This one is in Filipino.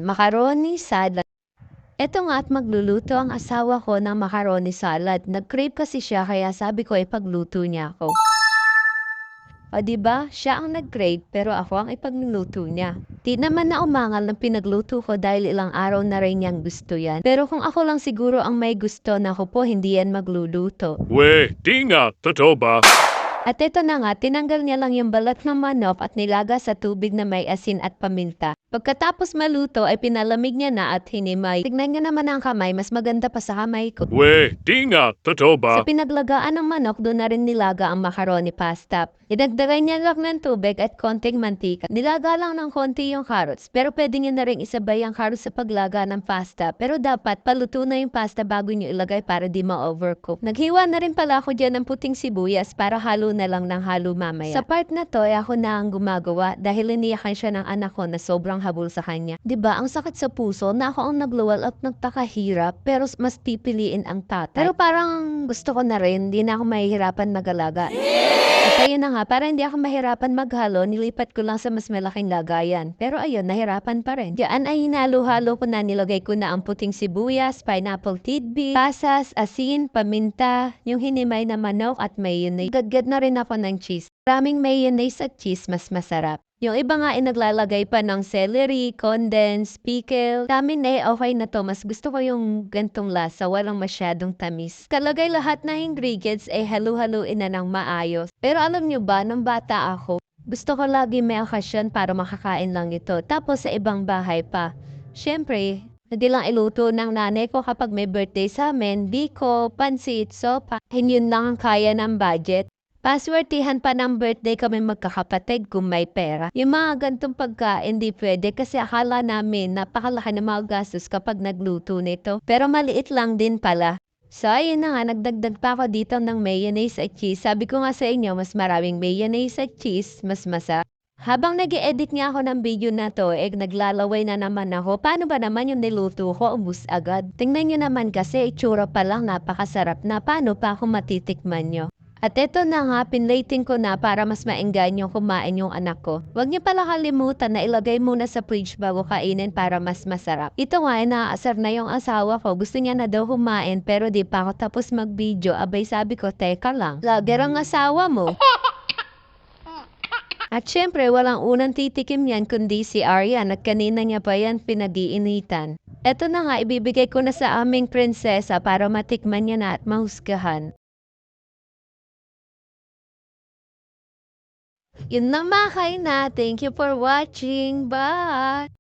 Macaroni salad. Eto nga at magluluto ang asawa ko ng macaroni salad. Nag-crave kasi siya kaya sabi ko ipagluto niya ako. O di ba? Siya ang nag-crave pero ako ang ipagluluto niya. Di naman na umangal ng pinagluto ko dahil ilang araw na rin niyang gusto yan. Pero kung ako lang siguro ang may gusto na ako po hindi yan magluluto. Di nga, totoo ba? At ito na nga, tinanggal niya lang yung balat ng manok at nilaga sa tubig na may asin at paminta. Pagkatapos maluto ay pinalamig niya na at hinimay. Tignan niya naman ang kamay, mas maganda pa sa kamay ko. Di nga, totoo ba? Sa pinaglagaan ng manok, doon na rin nilaga ang macaroni pasta. Idagdagan niya lang ng tubig at konting mantika. Nilaga lang ng konti yung carrots, pero pwede niyo na rin isabay ang carrots sa paglaga ng pasta. Pero dapat paluto na yung pasta bago niyo ilagay para di ma-overcook. Naghiwa na rin pala ako dyan ng puting sibuyas para halo na lang ng halo mamaya. Sa part na to ay ako na ang gumagawa dahil iniyakan siya ng anak ko na sobrang habol sa kanya. 'Di ba ang sakit sa puso na ako ang nagluwal at nagtakahirap pero mas pipiliin ang tatay. Pero parang gusto ko na rin, di na ako mahihirapan mag-alaga. At ayun na nga, para hindi ako mahirapan maghalo, nilipat ko lang sa mas malaking lagayan. Pero ayun, nahirapan pa rin. Diyan ay hinalo-halo ko na, nilagay ko na ang puting sibuyas, pineapple tidbit, pasas, asin, paminta, yung hinimay na manok at mayonnaise. Gadgad na rin ako ng cheese. Maraming mayonnaise at cheese, mas masarap. Yung iba nga ay naglalagay pa ng celery, condensed, pickle. Sa amin okay na to. Mas gusto ko yung gantong lasa, walang masyadong tamis. Kalagay lahat ng ingredients ay halu-haluin na ng maayos. Pero alam nyo ba, nung bata ako, gusto ko lagi may okasyon para makakain lang ito. Tapos sa ibang bahay pa. Siyempre, hindi lang iluto ng nanay ko kapag may birthday sa amin, biko, pansit, sopa. Yun lang ang kaya ng budget. Paswertihan pa ng birthday kami magkakapatid kung may pera. Yung mga gantong pagkain di pwede kasi akala namin napakalaki ng mga gastos kapag nagluto nito. Pero maliit lang din pala. So ayun na nga, nagdagdag pa ako dito ng mayonnaise at cheese. Sabi ko nga sa inyo, mas maraming mayonnaise at cheese, mas masarap. Habang nag-edit nga ako ng video na to, naglalaway na naman ako. Paano ba naman yung niluto ko, ubus agad? Tingnan nyo naman kasi, itsura pa lang napakasarap na. Paano pa ako matitikman nyo? At eto na nga, pinlating ko na para mas maengganyo kumain yung anak ko. Huwag niyo pala kalimutan na ilagay muna sa fridge bago kainin para mas masarap. Ito nga, naaasar na yung asawa ko. Gusto niya na daw kumain pero di pa ako tapos mag-video. Abay sabi ko, teka lang. Lager ang asawa mo. At syempre, walang unang titikim yan kundi si Aryan at kanina niya pa yan pinag-iinitan. Eto na nga, ibibigay ko na sa aming prinsesa para matikman niya na at mahusgahan. Yun lang mga kain na. Thank you for watching. Bye!